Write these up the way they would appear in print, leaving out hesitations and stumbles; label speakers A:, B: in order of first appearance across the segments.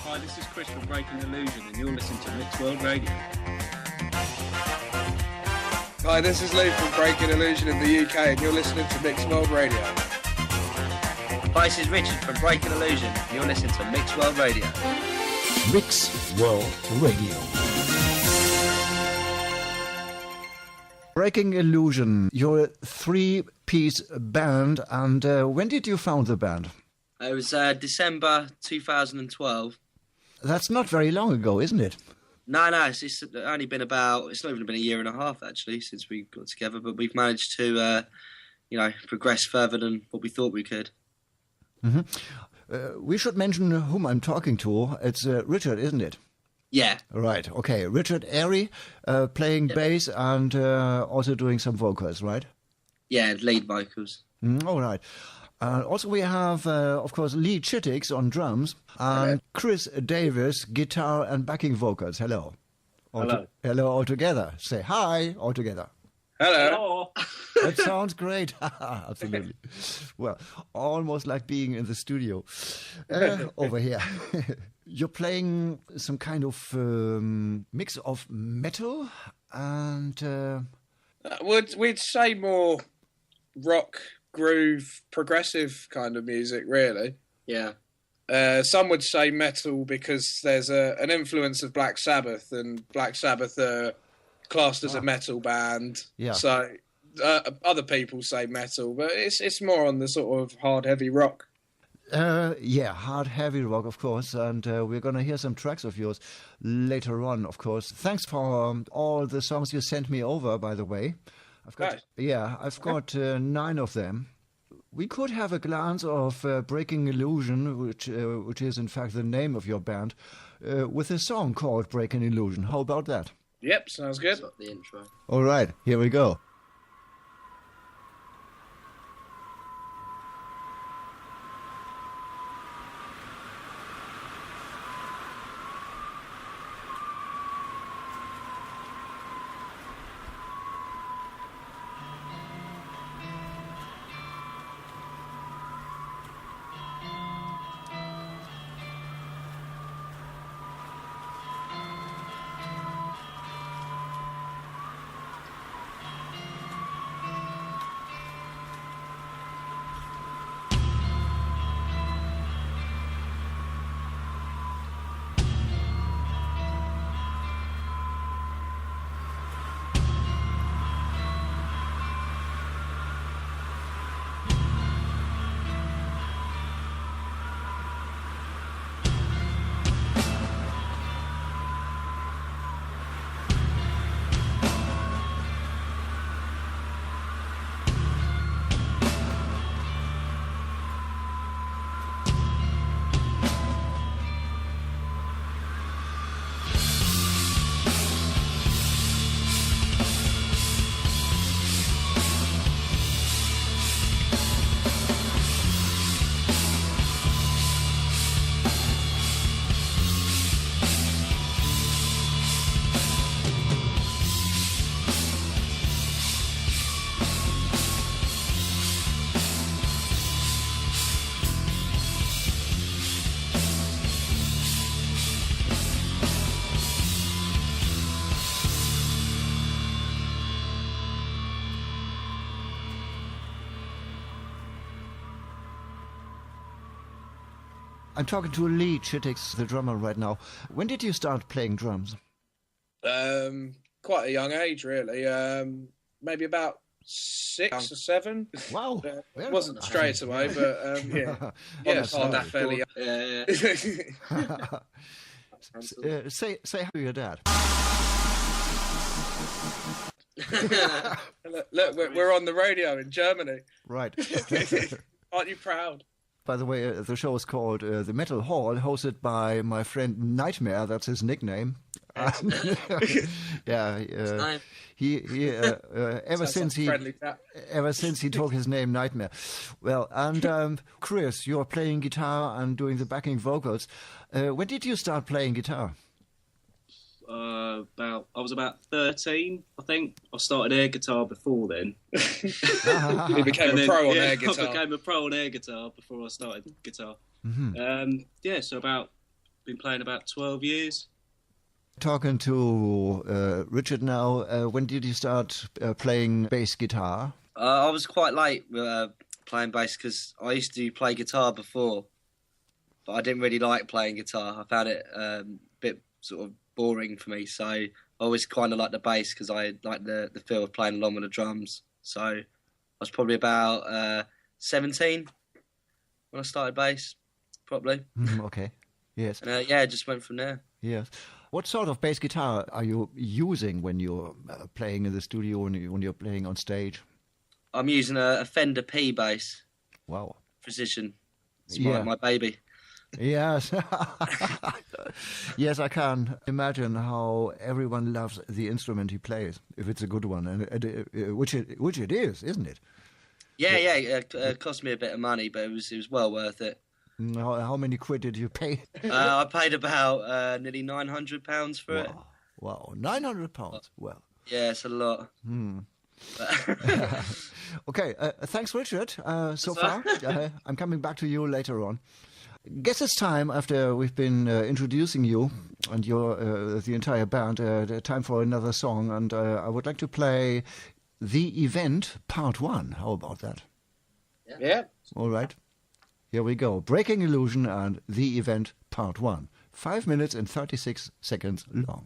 A: Hi, this is Chris from Breaking Illusion, and you're listening to Mixed World Radio.
B: Hi, this is Lee from Breaking Illusion in the UK, and you're listening to Mixed World Radio.
C: Hi, this is Richard from Breaking Illusion, and you're listening to Mixed World Radio.
D: Mixed World Radio. Breaking Illusion, you're a three-piece band, and when did you found the band?
C: It was December 2012.
D: That's not very long ago, isn't it?
C: No, it's only been it's not even been a year and a half, actually, since we got together, but we've managed to, progress further than what we thought we could.
D: Mm-hmm. We should mention whom I'm talking to. It's Richard, isn't it?
C: Yeah.
D: Right, okay. Richard Airy, playing bass and also doing some vocals, right?
C: Yeah, lead vocals.
D: All right. Also we have, of course, Lee Chittix on drums and Chris Davis, guitar and backing vocals. Hello.
A: Hello.
D: Hello all together. Say hi all together.
B: Hello.
D: That sounds great. Absolutely. Well, almost like being in the studio over here. You're playing some kind of mix of metal and...
B: We'd say more rock, groove, progressive kind of music, really.
C: Yeah.
B: Some would say metal because there's an influence of Black Sabbath, and Black Sabbath are classed as a metal band.
D: Yeah.
B: So other people say metal, but it's more on the sort of hard, heavy rock.
D: Yeah, hard, heavy rock, of course, and we're going to hear some tracks of yours later on, of course. Thanks for all the songs you sent me over, by the way. I've got 9 of them. We could have a glance of Breaking Illusion, which is in fact the name of your band, with a song called Breaking Illusion. How about that?
B: Yep, sounds good.
C: That's the intro.
D: All right, here we go. I'm talking to Lee Chittix, the drummer, right now. When did you start playing drums?
B: Quite a young age, really. Maybe about 6 or 7.
D: Wow.
B: It wasn't straight away, but yeah, started fairly young.
C: Yeah.
D: Say hi to your dad.
B: Look, we're on the radio in Germany.
D: Right.
B: Aren't you proud?
D: By the way, the show is called The Metal Hall, hosted by my friend Nightmare. That's his nickname. Yeah, he ever since he took his name Nightmare. Well, and Chris, you're playing guitar and doing the backing vocals. When did you start playing guitar?
A: I was about 13, I think. I started air guitar before then.
B: He became a pro on air guitar.
A: I became a pro on air guitar before I started guitar.
D: Mm-hmm.
A: So about been playing about 12 years.
D: Talking to Richard now, when did you start playing bass guitar?
C: I was quite late playing bass because I used to play guitar before, but I didn't really like playing guitar. I found it a bit sort of boring for me, so I always kind of liked the bass because I liked the feel of playing along with the drums. So I was probably about 17 when I started bass, probably.
D: Okay, yes.
C: And yeah, just went from there.
D: Yes. What sort of bass guitar are you using when you're playing in the studio, when you're playing on stage?
C: I'm using a Fender P bass.
D: Wow.
C: Precision. It's
D: Yeah.
C: my baby.
D: Yes. Yes, I can imagine how everyone loves the instrument he plays, if it's a good one, and which it is, isn't it?
C: Yeah. It cost me a bit of money, but it was well worth it.
D: How many quid did you pay?
C: I paid about nearly £900 for it.
D: Wow, £900. Well,
C: Yeah, it's a lot.
D: Okay, thanks, Richard. So far, I'm coming back to you later on. Guess it's time, after we've been introducing you and your the entire band, time for another song, and I would like to play The Event Part 1. How about that?
B: Yeah.
D: All right. Here we go. Breaking Illusion and The Event Part 1. 5 minutes and 36 seconds long.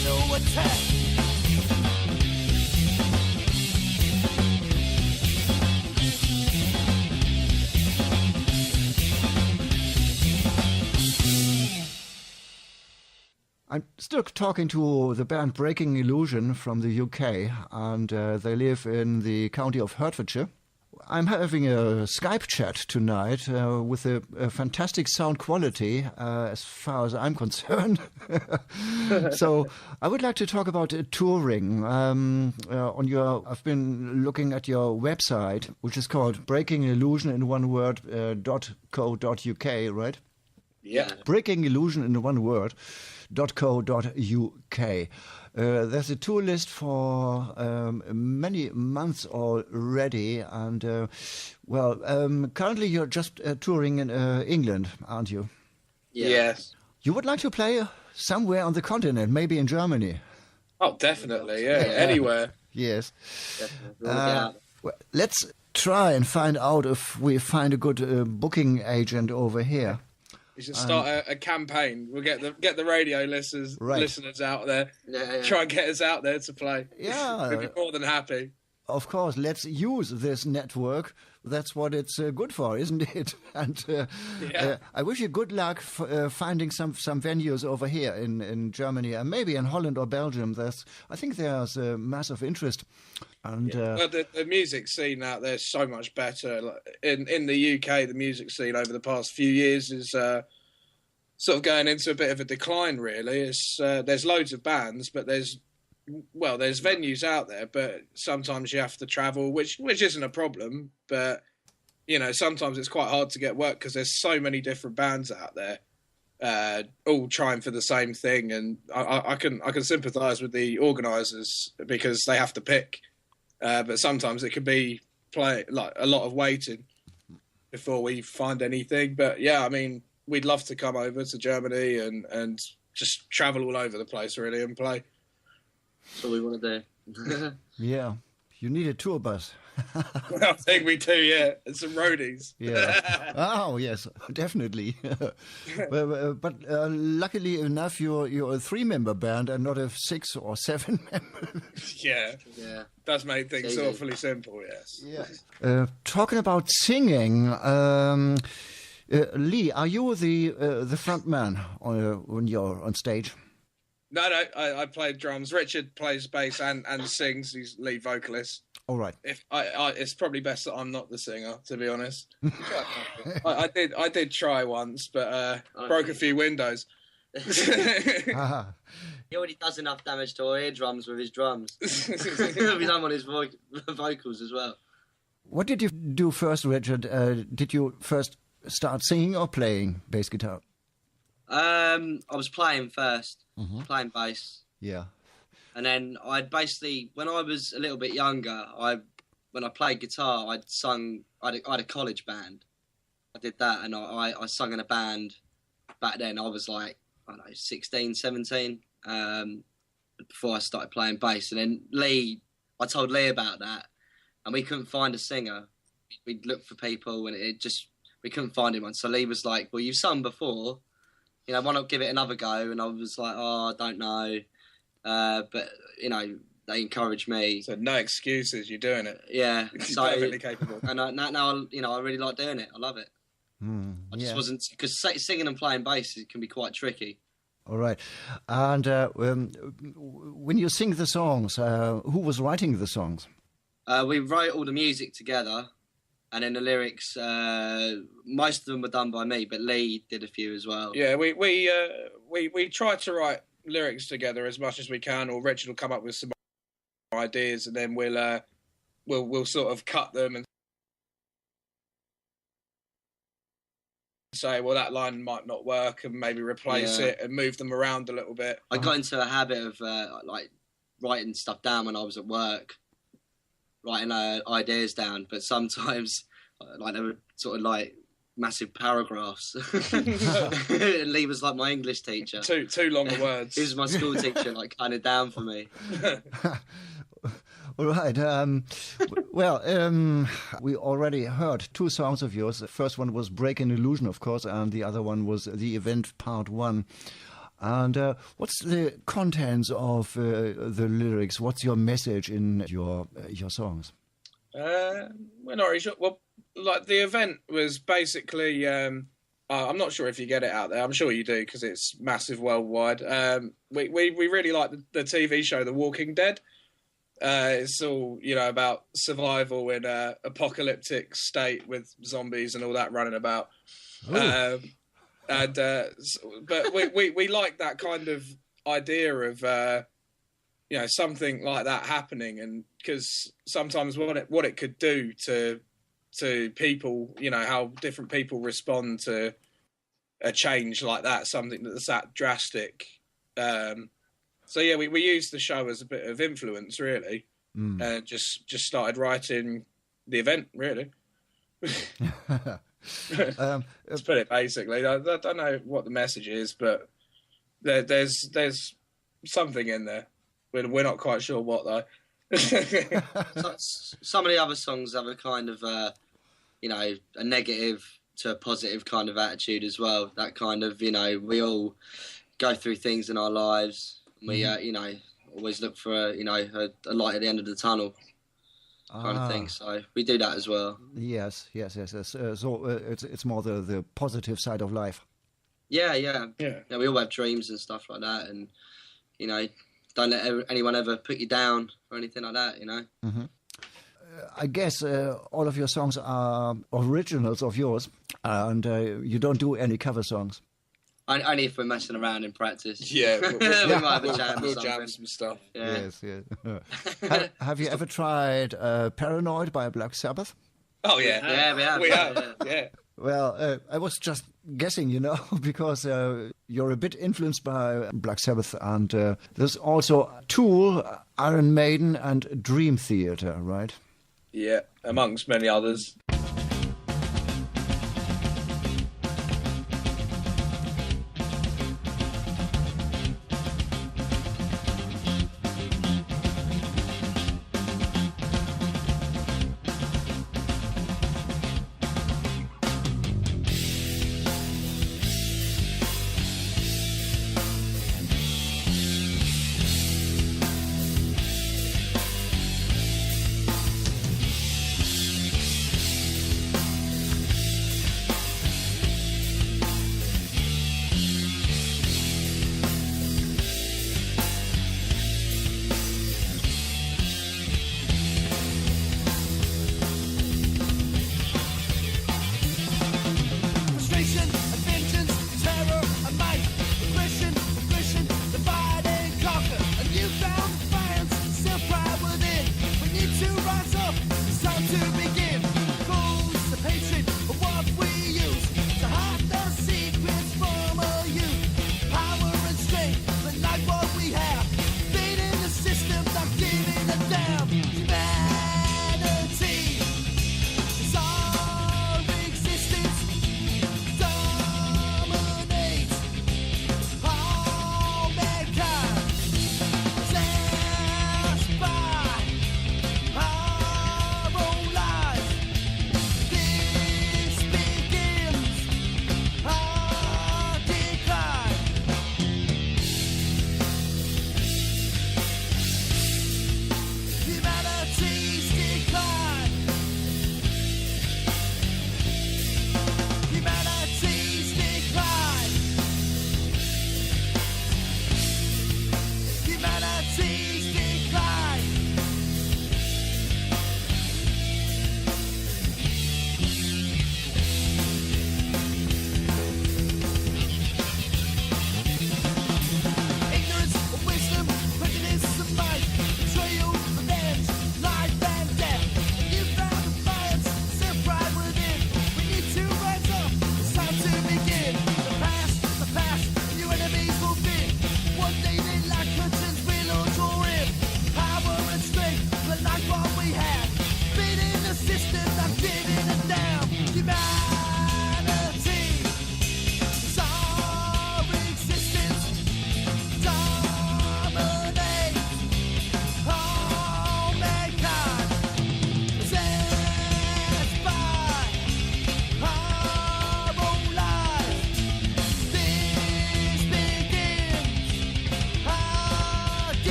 E: final attack.
D: I'm still talking to the band Breaking Illusion from the UK, and they live in the county of Hertfordshire. I'm having a Skype chat tonight with a fantastic sound quality as far as I'm concerned. So I would like to talk about touring. I've been looking at your website, which is called Breaking Illusion in one word .co.uk, right?
B: Yeah.
D: Breaking Illusion in one word .co.uk. There's a tour list for many months already, and currently you're just touring in England, aren't you?
C: Yeah.
B: Yes.
D: You would like to play somewhere on the continent, maybe in Germany?
B: Oh, definitely, yeah. Anywhere.
D: Yes.
C: Yeah.
D: Well, let's try and find out if we find a good booking agent over here.
B: We should start a campaign. We'll get the radio listeners out there.
C: Yeah.
B: Try and get us out there to play.
D: Yeah.
B: We'd be more than happy.
D: Of course, let's use this network. That's what it's good for, isn't it? And I wish you good luck finding some venues over here in Germany and maybe in Holland or Belgium. I think there's a massive interest. And
B: the music scene out there is so much better. Like, in the UK, the music scene over the past few years is sort of going into a bit of a decline. Really, there's loads of bands, but there's venues out there, but sometimes you have to travel, which isn't a problem. But sometimes it's quite hard to get work because there's so many different bands out there, all trying for the same thing. And I can sympathise with the organisers because they have to pick. But sometimes it could be like a lot of waiting before we find anything. But yeah, I mean, we'd love to come over to Germany and just travel all over the place really and play.
C: That's all we want to do.
D: yeah, you need a tour bus.
B: I think we do, yeah, and some roadies.
D: Yeah. Oh, yes, definitely. but luckily enough, you're a 3-member band and not a 6 or 7 member.
B: Yeah. Does make things awfully simple, yes.
D: Yeah. Talking about singing, Lee, are you the front man when you're on stage?
B: No, I play drums. Richard plays bass and sings. He's lead vocalist.
D: All right.
B: It's probably best that I'm not the singer, to be honest. I did try once, but broke a few windows.
C: He already does enough damage to our eardrums with his drums. We don't want his vocals as well.
D: What did you do first, Richard? Did you first start singing or playing bass guitar?
C: I was playing first, playing bass.
D: Yeah.
C: And then I'd basically, when I was a little bit younger, when I played guitar, I had a college band. I did that, and I sung in a band. Back then, I was like, I don't know, 16, 17, before I started playing bass. And then I told Lee about that, and we couldn't find a singer. We'd looked for people, and we couldn't find anyone. So Lee was like, well, you've sung before, why not give it another go? And I was like, oh, I don't know. But they encouraged me.
B: So no excuses, you're doing it.
C: Yeah,
B: so perfectly capable.
C: And now I really like doing it. I love it. I just wasn't, because singing and playing bass can be quite tricky.
D: All right, and when you sing the songs, who was writing the songs?
C: We wrote all the music together, and then the lyrics. Most of them were done by me, but Lee did a few as well.
B: Yeah, we try to write lyrics together as much as we can, or Richard will come up with some ideas, and then we'll sort of cut them and say, well, that line might not work, and maybe replace it and move them around a little bit.
C: I got into a habit of writing stuff down when I was at work, writing ideas down, but sometimes they were sort of like massive paragraphs. Lee was like my English teacher.
B: Too long of words.
C: He was my school teacher, kind of down for me.
D: All right. We already heard 2 songs of yours. The first one was Breaking Illusion, of course, and the other one was The Event Part 1. And what's the contents of the lyrics? What's your message in your songs?
B: We're not really sure. Well, like the event was basically. I'm not sure if you get it out there. I'm sure you do because it's massive worldwide. We really like the TV show The Walking Dead. It's all about survival in a apocalyptic state with zombies and all that running about. But we like that kind of idea of something like that happening, and because sometimes what it could do to people, how different people respond to a change like that, something that's that drastic. So yeah, we used the show as a bit of influence, really, and just started writing the event, really. Let's put it basically. I don't know what the message is, but there's something in there. We're not quite sure what though.
C: Some of the other songs have a kind of a negative to a positive kind of attitude as well. That kind of we all go through things in our lives. We always look for a light at the end of the tunnel. Kind of thing, so we do that as well.
D: Yes. So it's more the positive side of life.
C: Yeah. We all have dreams and stuff like that, and don't let anyone ever put you down or anything like that.
D: Mm-hmm. I guess all of your songs are originals of yours, and you don't do any cover songs.
C: Only if we're messing around in practice.
B: Yeah,
C: we might have a jam.
B: We'll jam some stuff.
C: Yeah.
D: Yes. Have you ever tried "Paranoid" by Black Sabbath?
B: Oh yeah,
C: yeah, we have.
B: Yeah.
D: Well, I was just guessing, because you're a bit influenced by Black Sabbath, and there's also Tool, Iron Maiden, and Dream Theater, right?
B: Yeah, amongst many others.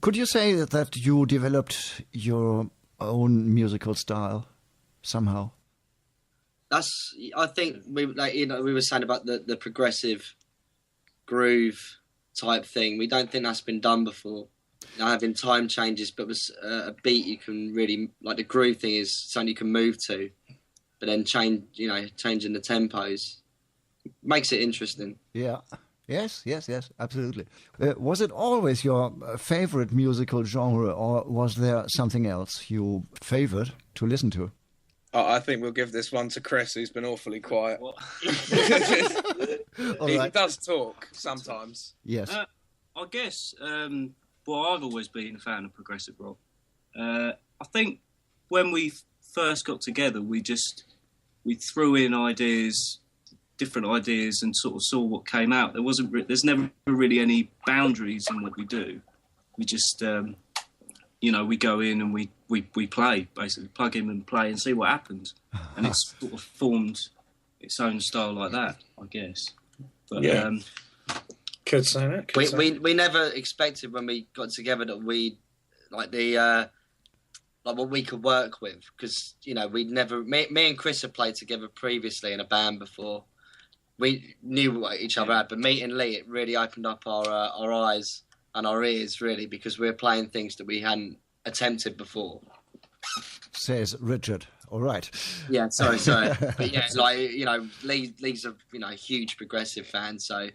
D: Could you say that you developed your own musical style somehow?
C: I think we were saying about the progressive groove type thing. We don't think that's been done before. Having time changes, but with a beat you can really like. The groove thing is something you can move to, but then changing the tempos makes it interesting.
D: Yeah. Yes, absolutely. Was it always your favorite musical genre, or was there something else you favored to listen to?
B: I think we'll give this one to Chris, who's been awfully quiet. He does talk sometimes.
D: Yes.
A: I guess, I've always been a fan of progressive rock. I think when we first got together, we threw in different ideas, and sort of saw what came out. There's never really any boundaries in what we do. We just, we go in and we play, basically plug in and play and see what happens. And it's sort of formed its own style like that, I guess. But,
B: yeah. Could say that.
C: We never expected when we got together that we like what we could work with, because we'd never. Me and Chris had played together previously in a band before. We knew what each other had, but meeting Lee, it really opened up our eyes and our ears, really, because we're playing things that we hadn't attempted before.
D: Says Richard. All right.
C: Yeah, sorry. But yeah, Lee's a huge progressive fan, so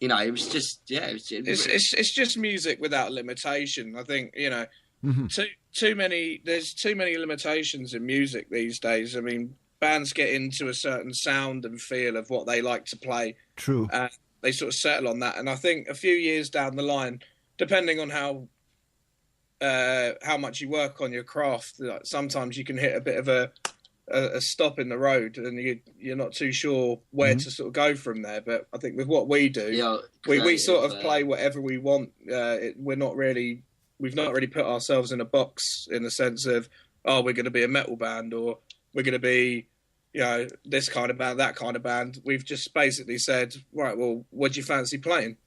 C: it was just
B: it's just music without limitation. I think
D: mm-hmm.
B: There's too many limitations in music these days. I mean, bands get into a certain sound and feel of what they like to play.
D: True.
B: They sort of settle on that, and I think a few years down the line, depending on how much you work on your craft, like sometimes you can hit a bit of a stop in the road, and you're not too sure where to sort of go from there. But I think with what we do, we sort of play whatever we want. We've not really put ourselves in a box in the sense of, we're going to be a metal band, or we're going to be this kind of band, that kind of band. We've just basically said, right, well, what do you fancy playing?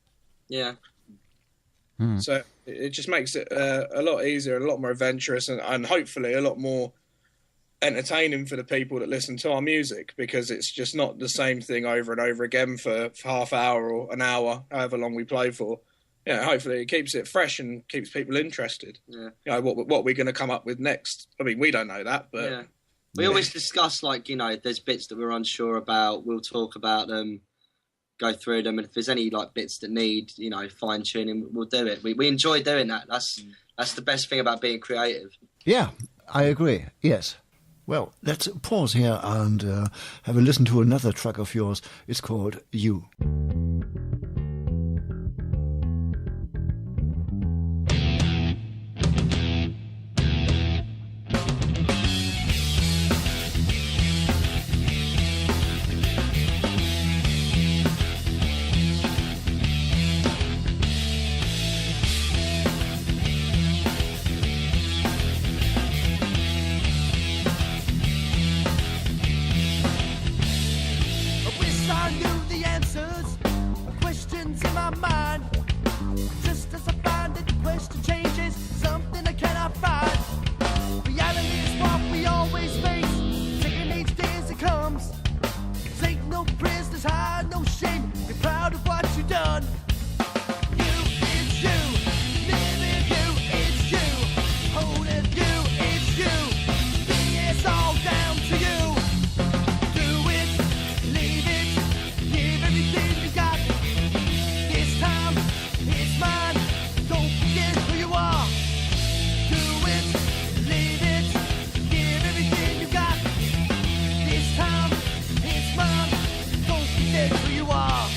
C: Yeah.
B: So it just makes it a lot easier, a lot more adventurous, and hopefully a lot more entertaining for the people that listen to our music, because it's just not the same thing over and over again for half hour or an hour, however long we play for. Hopefully it keeps it fresh and keeps people interested.
C: Yeah.
B: What we're going to come up with next. I mean, we don't know that, but...
C: Yeah. We always discuss, if there's bits that we're unsure about, we'll talk about them, go through them, and if there's any bits that need, fine-tuning, we'll do it. We enjoy doing that. That's the best thing about being creative.
D: Yeah, I agree, yes. Well, let's pause here and have a listen to another track of yours. It's called You.
E: Who you are.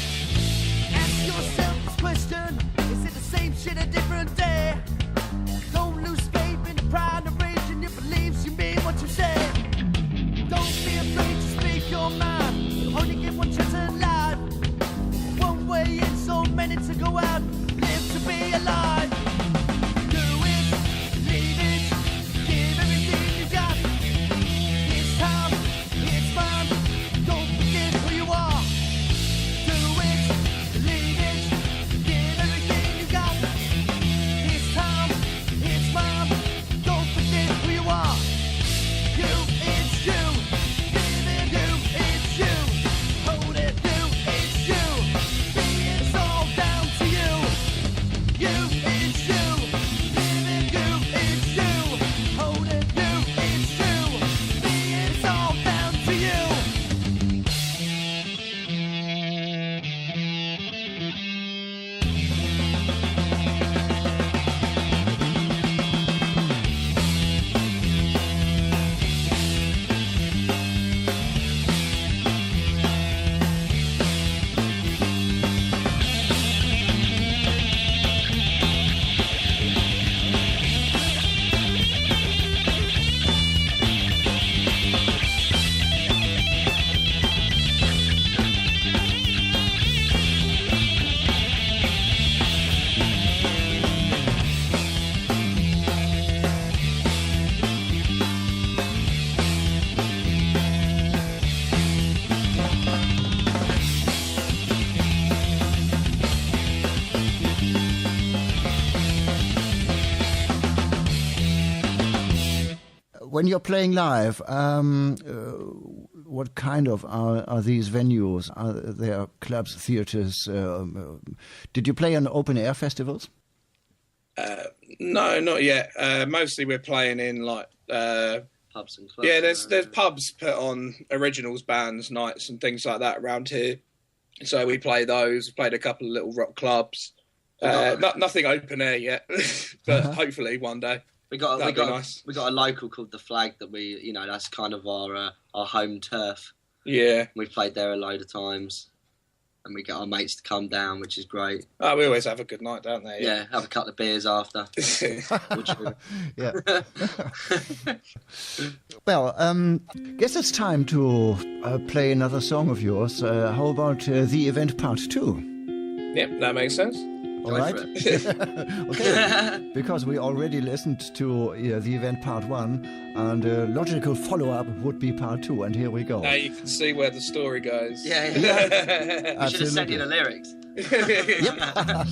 D: when you're playing live, what kind of are these venues? Are there clubs, theatres? Did you play on open air festivals?
B: No, not yet. Mostly we're playing in like
C: pubs and clubs.
B: Yeah, there's pubs put on originals bands nights and things like that around here. So we play those. We played a couple of little rock clubs. Nothing open air yet, but hopefully one day. We got
C: a local called The Flag that that's kind of our home turf.
B: Yeah,
C: we played there a load of times, and we get our mates to come down, which is great.
B: Oh, we always have a good night, don't they?
C: Yeah, have a couple of beers after.
D: Yeah. Well, guess it's time to play another song of yours. How about The Event Part 2?
B: Yep, that makes sense.
D: All right. Okay. Because we already listened to The Event Part 1, and a logical follow-up would be Part 2, and here we go.
B: Now you can see where the story goes.
C: Yeah. We should have sent you the lyrics.
D: Yep.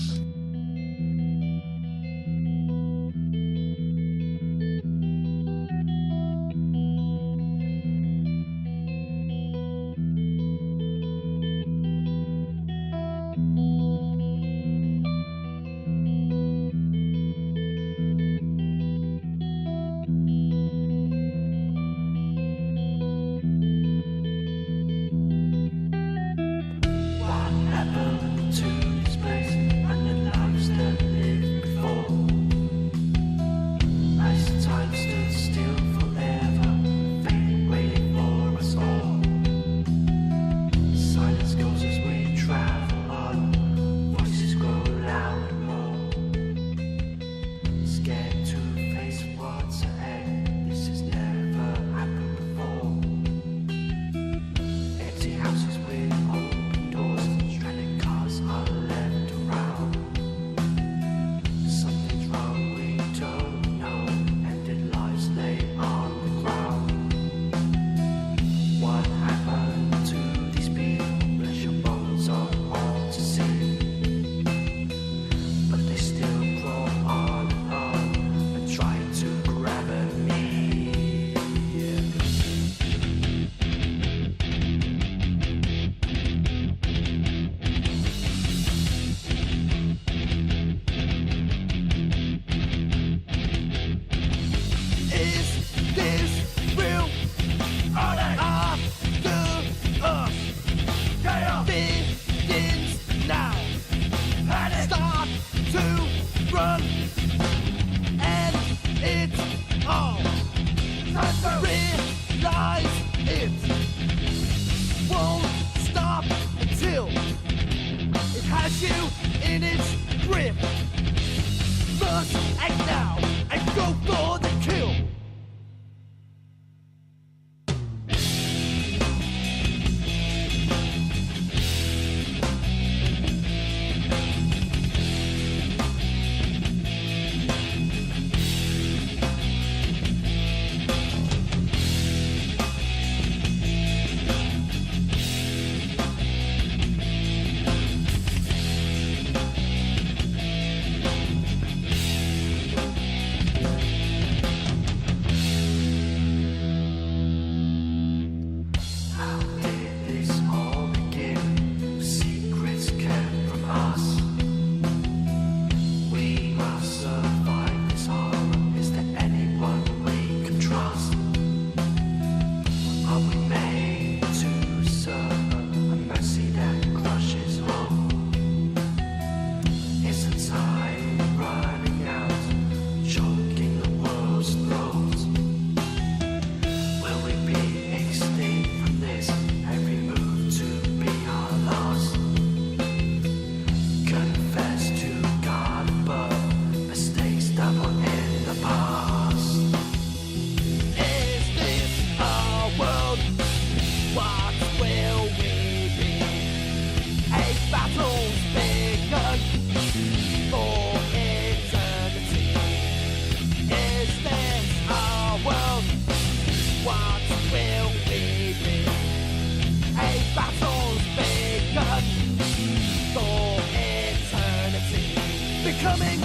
E: Becoming,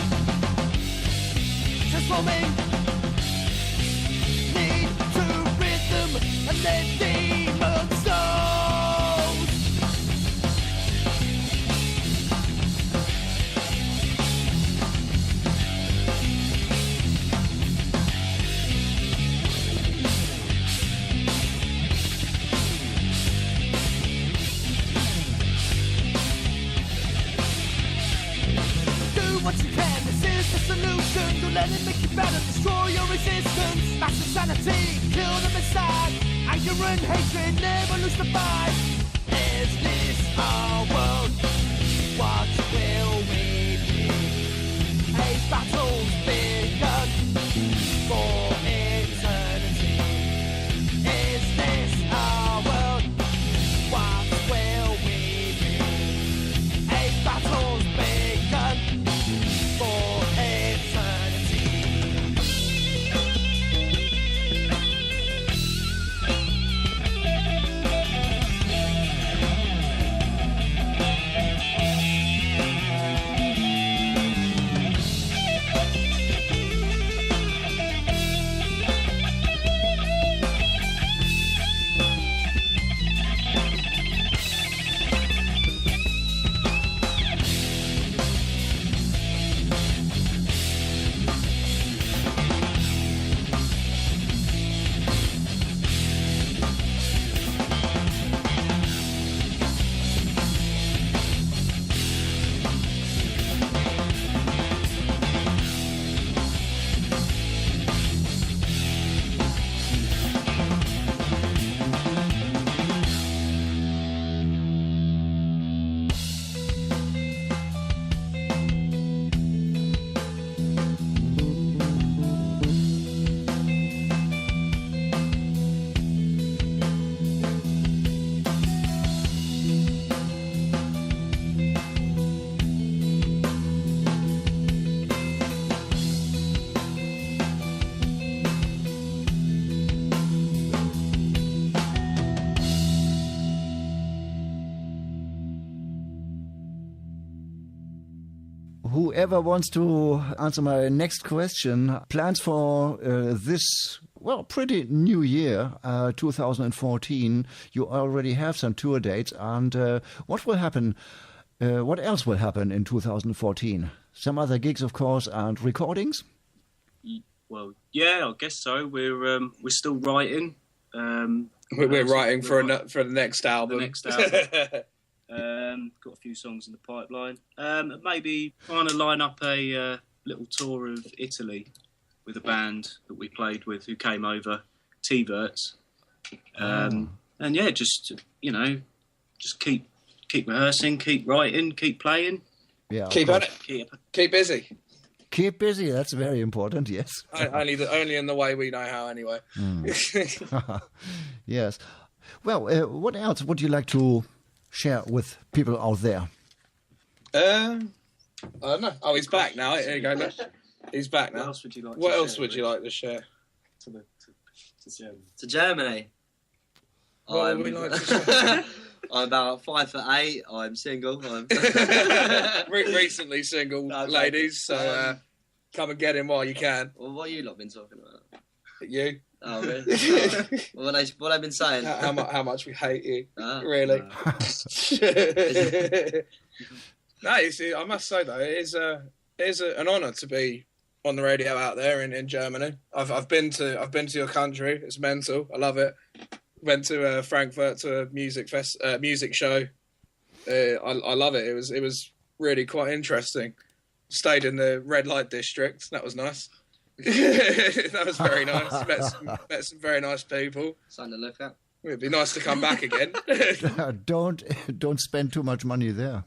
E: transforming, need Let it make you better, destroy your resistance. Mass insanity, kill them inside. Anger and hatred, never lose the fight. Is this our world? What will we be? A battle's begun for eternity. Is this our world? What will we be? A battle's begun for eternity.
D: Whoever wants to answer my next question, plans for this, well, pretty new year, 2014. You already have some tour dates. And what will happen? What else will happen in 2014? Some other gigs, of course, and recordings?
A: Well, yeah, I guess so. We're still writing.
B: We're writing for the next album.
A: The next album. Got a few songs in the pipeline. Maybe trying to line up a little tour of Italy with a band that we played with who came over, T-Verts. And yeah, just keep rehearsing, keep writing, keep playing.
D: Yeah,
B: keep on it. Keep busy.
D: Keep busy. That's very important. Yes.
B: Only in the way we know how, anyway.
D: Yes. Well, what else would you like to share with people out there?
B: I don't know. Oh, he's back now. Here you go. Look. He's back now. What else would you like to share?
C: To Germany.
B: What would we like to share?
C: I'm about 5'8". I'm single.
B: Recently single, ladies. So come and get him while you can.
C: Well, what have you lot been talking about?
B: You.
C: Oh, really? What I've been saying?
B: How much we hate you.
C: Really?
B: No, you see, I must say though, it is an honour to be on the radio out there in Germany. I've been to your country. It's mental. I love it. Went to Frankfurt to a music show. I love it. It was really quite interesting. Stayed in the red light district. That was nice. That was very nice. Met some very nice people.
C: Something to look at.
B: It'd be nice to come back again.
D: Don't spend too much money there.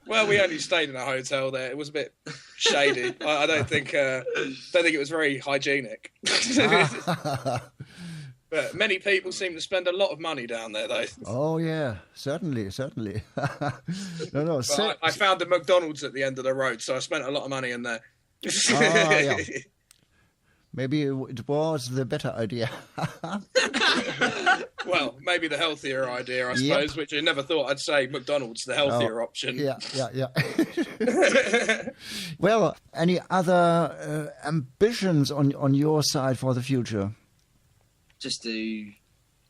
B: Well, we only stayed in a hotel there. It was a bit shady. I don't think it was very hygienic. But many people seem to spend a lot of money down there, though.
D: Oh yeah, certainly. No.
B: I found a McDonald's at the end of the road, so I spent a lot of money in there.
D: Yeah. Maybe it was the better idea.
B: Well, maybe the healthier idea, I suppose, which I never thought I'd say. McDonald's, the healthier option.
D: Yeah. Well, any other ambitions on your side for the future?
C: Just to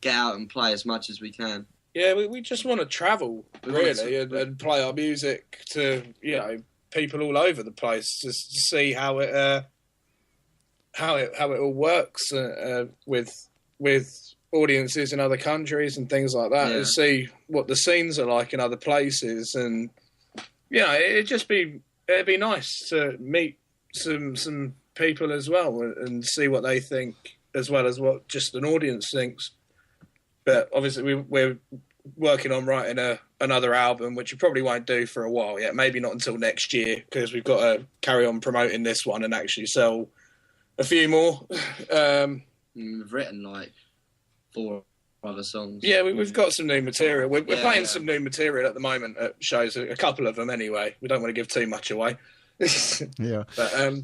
C: get out and play as much as we can.
B: Yeah, we just want to travel, really, and play our music to, people all over the place, just to see how it all works with audiences in other countries and things like that, and see what the scenes are like in other places. And it'd be nice to meet some people as well and see what they think, as well as what just an audience thinks. But obviously, we're working on writing another album, which we probably won't do for a while yet. Maybe not until next year, because we've got to carry on promoting this one and actually sell a few more.
C: We've written like 4 other songs.
B: Yeah, we've got some new material. We're playing some new material at the moment at shows, a couple of them anyway. We don't want to give too much away.
D: Yeah.
B: But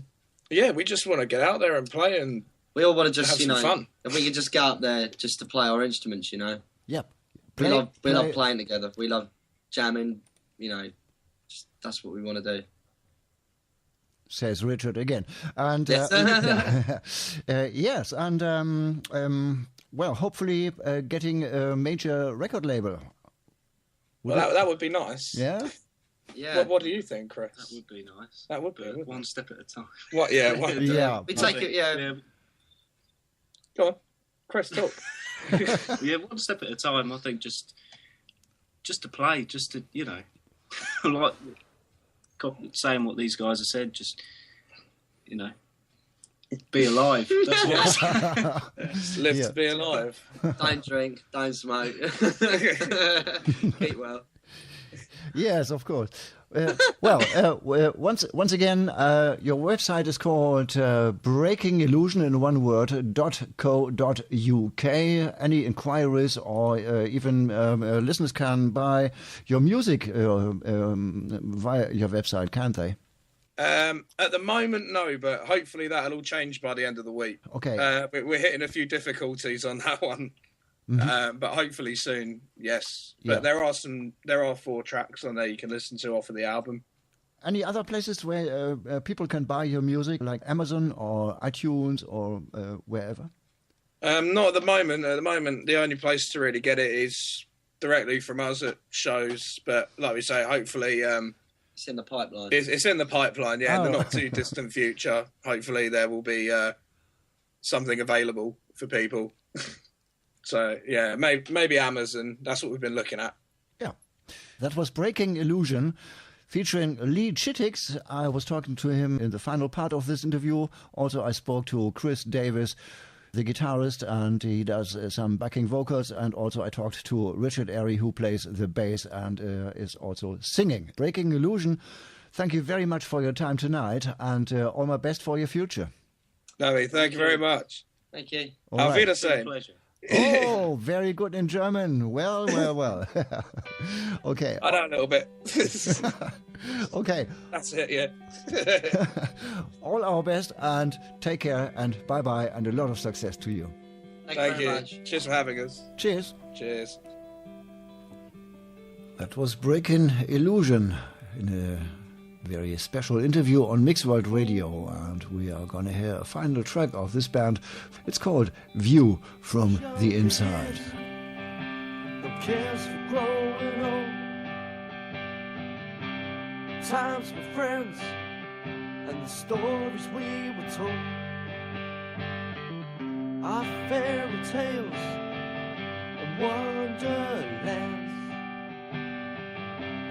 B: we just want to get out there and play, and
C: we all want to just,
B: have some fun.
C: If we could just go out there just to play our instruments,
D: Yep.
C: We love playing together. We love jamming, that's what we want to do.
D: Says Richard again. And yes, and well, hopefully getting a major record label.
B: Well, that would be nice.
D: Yeah.
C: Yeah.
B: What do you think, Chris?
A: That would be nice.
B: That would be
A: one step at a time.
B: What? Yeah.
D: Yeah.
C: We take it. Yeah.
B: Go on, Chris, talk.
A: Yeah, one step at a time. I think just to play, just to like saying what these guys have said. Just be alive. That's what.
B: Live to be alive.
C: Don't drink. Don't smoke. Eat well.
D: Yes, of course. Once again, your website is called Breaking Illusion in one word .co.uk. Any inquiries or even listeners can buy your music via your website, can't they?
B: At the moment, no, but hopefully that'll all change by the end of the week.
D: Okay.
B: We're hitting a few difficulties on that one.
D: Mm-hmm.
B: But hopefully soon, yes. But there are 4 tracks on there you can listen to off of the album.
D: Any other places where people can buy your music, like Amazon or iTunes or wherever?
B: Not at the moment. At the moment, the only place to really get it is directly from us at shows. But like we say, hopefully...
C: it's in the pipeline.
B: It's in the pipeline, yeah. In the not too distant future, hopefully there will be something available for people. So, yeah, maybe Amazon. That's what we've been looking at.
D: Yeah. That was Breaking Illusion, featuring Lee Chittix. I was talking to him in the final part of this interview. Also, I spoke to Chris Davis, the guitarist, and he does some backing vocals. And also I talked to Richard Airy, who plays the bass and is also singing. Breaking Illusion, thank you very much for your time tonight, and all my best for your future.
B: No, thank you very much.
C: Thank you.
B: Auf Wiedersehen.
A: Pleasure.
D: Oh, very good in German. Well. Okay.
B: I know a little bit.
D: Okay.
B: That's it, yeah.
D: All our best, and take care, and bye-bye, and a lot of success to you.
B: Thank you.
C: Much.
B: Cheers for having us.
D: Cheers.
B: Cheers.
D: That was Breaking Illusion in a very special interview on Mixworld Radio, and we are going to hear a final track of this band. It's called View from the Inside.
E: No cares for growing old. Times with friends and the stories we were told. Our fairy tales and wonderlands.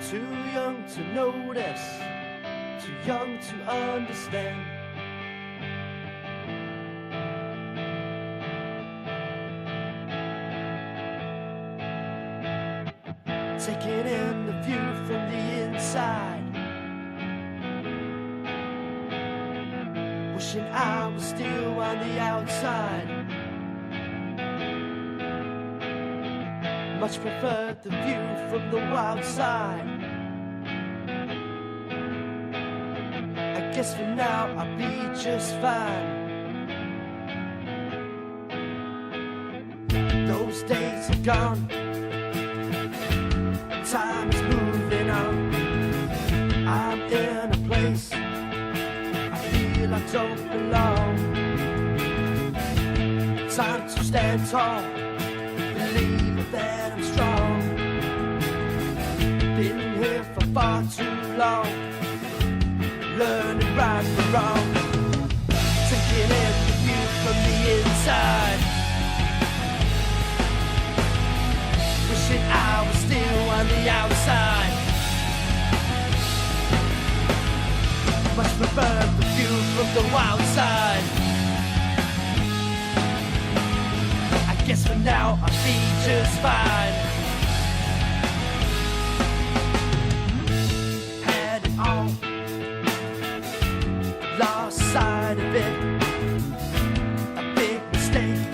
E: Too young to notice, too young to understand. Taking in the view from the inside. Wishing I was still on the outside. Much preferred the view from the wild side. I guess for now I'll be just fine. Those days are gone. Time is moving on. I'm in a place I feel I don't belong. Time to stand tall, believe that I'm strong. Been here for far too long, learning right from wrong. Taking in the view from the inside. Wishing I was still on the outside. Much prefer the view from the wild side. I guess for now I'll be just fine. Had it all, lost sight of it. A big mistake,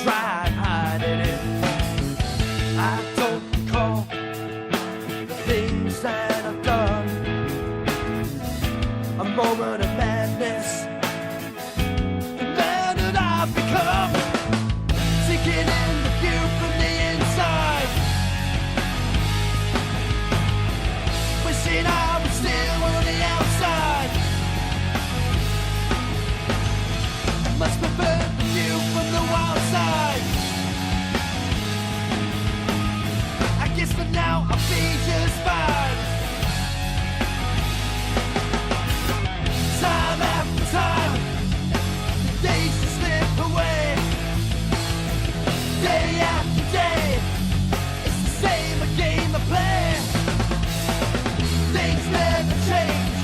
E: tried hiding it. I don't recall the things that I've done. A moment of madness, the man that I've become. Taking in the view from the inside, wishing I was still on the outside. Much prefer the view from the wild side. I guess for now I'll be just fine. Time after time, the days just slip away. Day after day, it's the same a game I play. Things never change,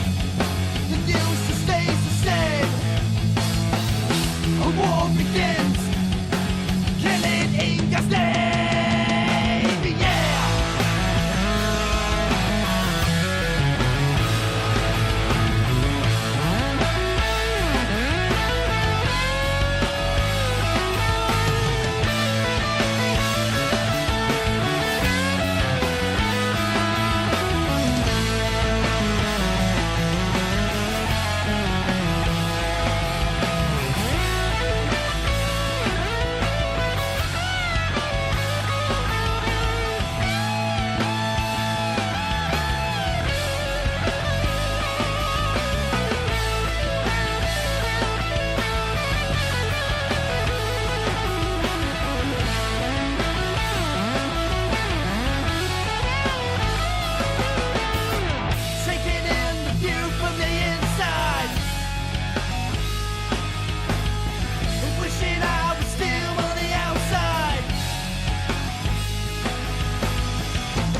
E: the news just stays the same. A war begins, killing in God's name, yeah. Taking in the view from the inside, wishing I was still on the outside.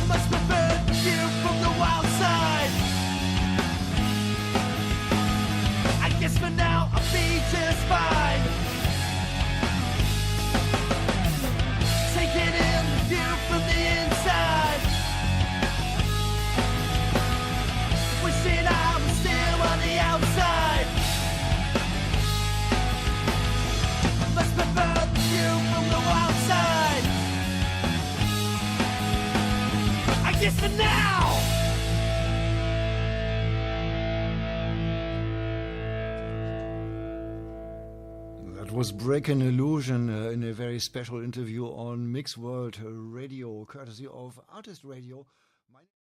E: Much prefer the view from the wild side. I guess for now I'll be just fine. Taking in the view from the inside, wishing I was still on the outside. Much prefer the view from the wild side. I guess for now.
D: That was Break an Illusion in a very special interview on Mix World Radio, courtesy of Artist Radio.